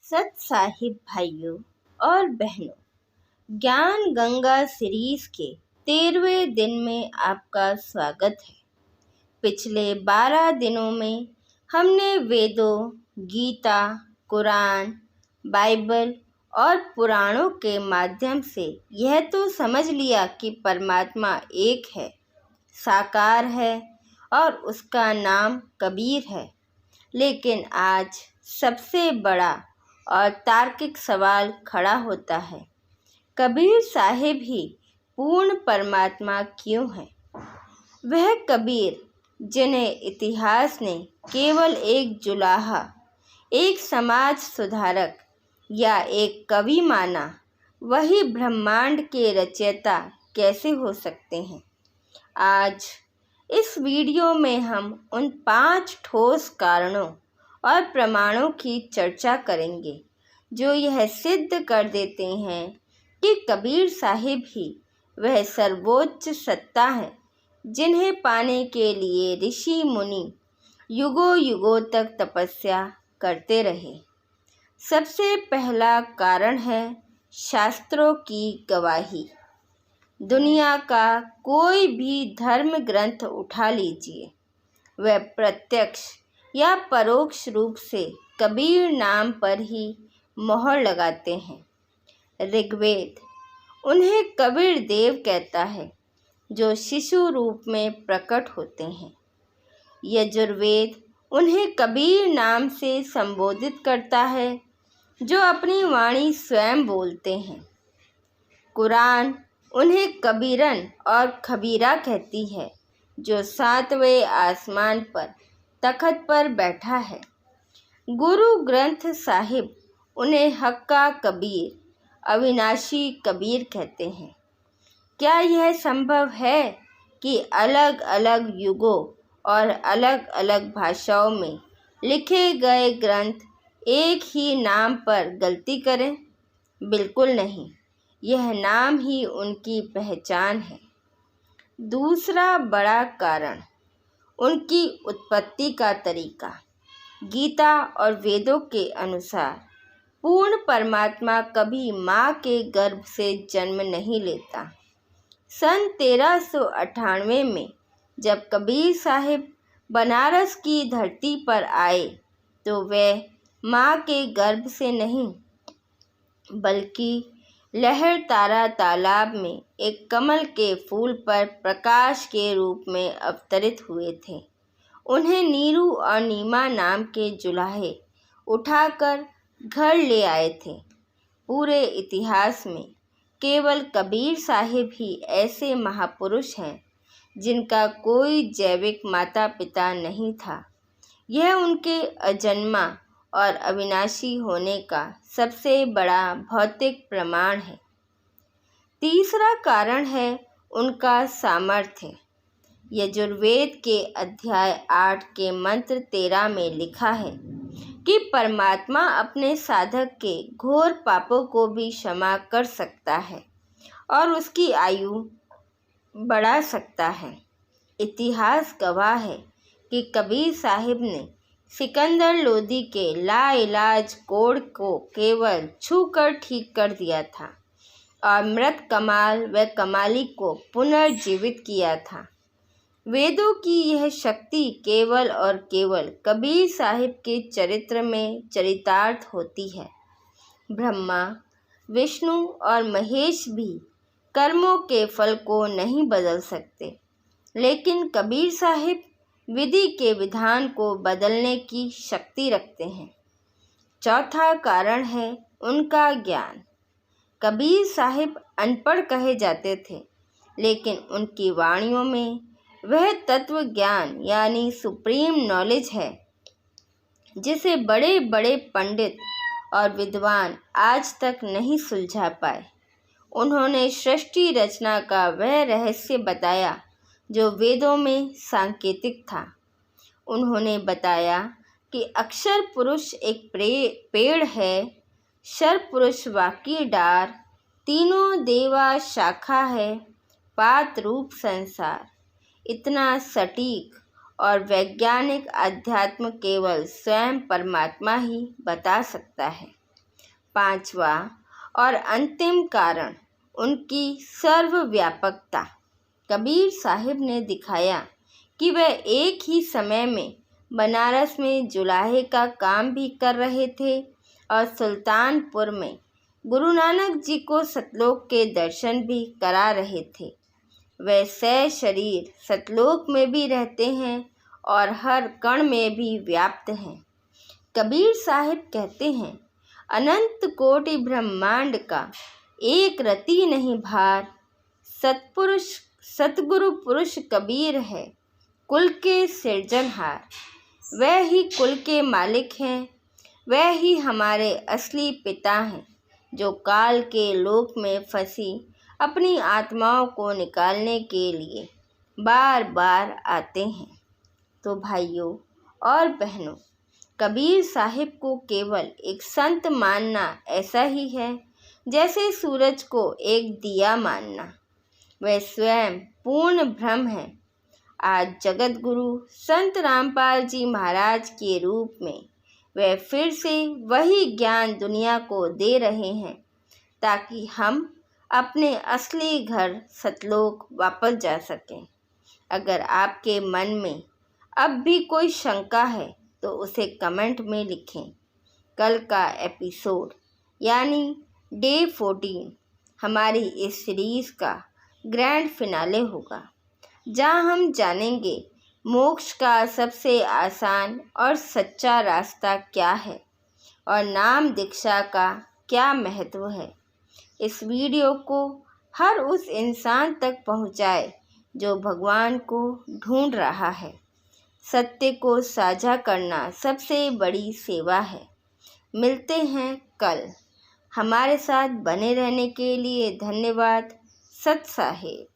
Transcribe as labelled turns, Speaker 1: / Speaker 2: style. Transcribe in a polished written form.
Speaker 1: सत साहिब भाइयों और बहनों, ज्ञान गंगा सीरीज के 13वें दिन में आपका स्वागत है। पिछले 12 दिनों में हमने वेदों, गीता, कुरान, बाइबल और पुराणों के माध्यम से यह तो समझ लिया कि परमात्मा एक है, साकार है और उसका नाम कबीर है। लेकिन आज सबसे बड़ा और तार्किक सवाल खड़ा होता है, कबीर साहिब ही पूर्ण परमात्मा क्यों है? वह कबीर जिन्हें इतिहास ने केवल एक जुलाहा, एक समाज सुधारक या एक कवि माना, वही ब्रह्मांड के रचयिता कैसे हो सकते हैं? आज इस वीडियो में हम उन 5 ठोस कारणों और प्रमाणों की चर्चा करेंगे जो यह सिद्ध कर देते हैं कि कबीर साहिब ही वह सर्वोच्च सत्ता है जिन्हें पाने के लिए ऋषि मुनि युगों युगों तक तपस्या करते रहे। सबसे पहला कारण है शास्त्रों की गवाही। दुनिया का कोई भी धर्म ग्रंथ उठा लीजिए, वह प्रत्यक्ष या परोक्ष रूप से कबीर नाम पर ही मोहर लगाते हैं। ऋग्वेद उन्हें कबीर देव कहता है जो शिशु रूप में प्रकट होते हैं। यजुर्वेद उन्हें कबीर नाम से संबोधित करता है जो अपनी वाणी स्वयं बोलते हैं। कुरान उन्हें कबीरन और खबीरा कहती है जो 7वें आसमान पर तखत पर बैठा है। गुरु ग्रंथ साहिब उन्हें हक्का कबीर, अविनाशी कबीर कहते हैं। क्या यह संभव है कि अलग अलग युगों और अलग अलग भाषाओं में लिखे गए ग्रंथ एक ही नाम पर गलती करें? बिल्कुल नहीं, यह नाम ही उनकी पहचान है। दूसरा बड़ा कारण उनकी उत्पत्ति का तरीका। गीता और वेदों के अनुसार पूर्ण परमात्मा कभी माँ के गर्भ से जन्म नहीं लेता। सन 1398 में जब कबीर साहिब बनारस की धरती पर आए तो वे माँ के गर्भ से नहीं बल्कि लहर तारा तालाब में एक कमल के फूल पर प्रकाश के रूप में अवतरित हुए थे। उन्हें नीरू और नीमा नाम के जुलाहे उठाकर घर ले आए थे। पूरे इतिहास में केवल कबीर साहिब ही ऐसे महापुरुष हैं जिनका कोई जैविक माता पिता नहीं था। यह उनके अजन्मा और अविनाशी होने का सबसे बड़ा भौतिक प्रमाण है। तीसरा कारण है उनका सामर्थ्य। यजुर्वेद के अध्याय 8 के मंत्र 13 में लिखा है कि परमात्मा अपने साधक के घोर पापों को भी क्षमा कर सकता है और उसकी आयु बढ़ा सकता है। इतिहास गवाह है कि कबीर साहिब ने सिकंदर लोदी के लाइलाज कोढ़ को केवल छूकर ठीक कर दिया था और मृत कमाल व कमाली को पुनर्जीवित किया था। वेदों की यह शक्ति केवल और केवल कबीर साहिब के चरित्र में चरितार्थ होती है। ब्रह्मा, विष्णु और महेश भी कर्मों के फल को नहीं बदल सकते, लेकिन कबीर साहिब विधि के विधान को बदलने की शक्ति रखते हैं। चौथा कारण है उनका ज्ञान। कबीर साहिब अनपढ़ कहे जाते थे, लेकिन उनकी वाणियों में वह तत्व ज्ञान यानी सुप्रीम नॉलेज है जिसे बड़े बड़े पंडित और विद्वान आज तक नहीं सुलझा पाए। उन्होंने सृष्टि रचना का वह रहस्य बताया जो वेदों में सांकेतिक था। उन्होंने बताया कि अक्षर पुरुष एक पेड़ है, शर पुरुष वाकी डार, तीनों देवा शाखा है, पात रूप संसार। इतना सटीक और वैज्ञानिक अध्यात्म केवल स्वयं परमात्मा ही बता सकता है। पांचवा और अंतिम कारण उनकी सर्वव्यापकता। कबीर साहिब ने दिखाया कि वह एक ही समय में बनारस में जुलाहे का काम भी कर रहे थे और सुल्तानपुर में गुरु नानक जी को सतलोक के दर्शन भी करा रहे थे। वे सशरीर सतलोक में भी रहते हैं और हर कण में भी व्याप्त हैं। कबीर साहिब कहते हैं, अनंत कोटि ब्रह्मांड का एक रति नहीं भार, सतगुरु पुरुष कबीर है कुल के सिरजनहार। वह ही कुल के मालिक हैं, वह ही हमारे असली पिता हैं, जो काल के लोक में फंसी अपनी आत्माओं को निकालने के लिए बार बार आते हैं। तो भाइयों और बहनों, कबीर साहिब को केवल एक संत मानना ऐसा ही है जैसे सूरज को एक दिया मानना। वह स्वयं पूर्ण ब्रह्म है। आज जगत गुरु संत रामपाल जी महाराज के रूप में वे फिर से वही ज्ञान दुनिया को दे रहे हैं ताकि हम अपने असली घर सतलोक वापस जा सकें। अगर आपके मन में अब भी कोई शंका है तो उसे कमेंट में लिखें। कल का एपिसोड यानी डे 14 हमारी इस सीरीज़ का ग्रैंड फिनाले होगा, जहां हम जानेंगे मोक्ष का सबसे आसान और सच्चा रास्ता क्या है और नाम दीक्षा का क्या महत्व है। इस वीडियो को हर उस इंसान तक पहुंचाए जो भगवान को ढूंढ रहा है। सत्य को साझा करना सबसे बड़ी सेवा है। मिलते हैं कल। हमारे साथ बने रहने के लिए धन्यवाद। सत साहिब।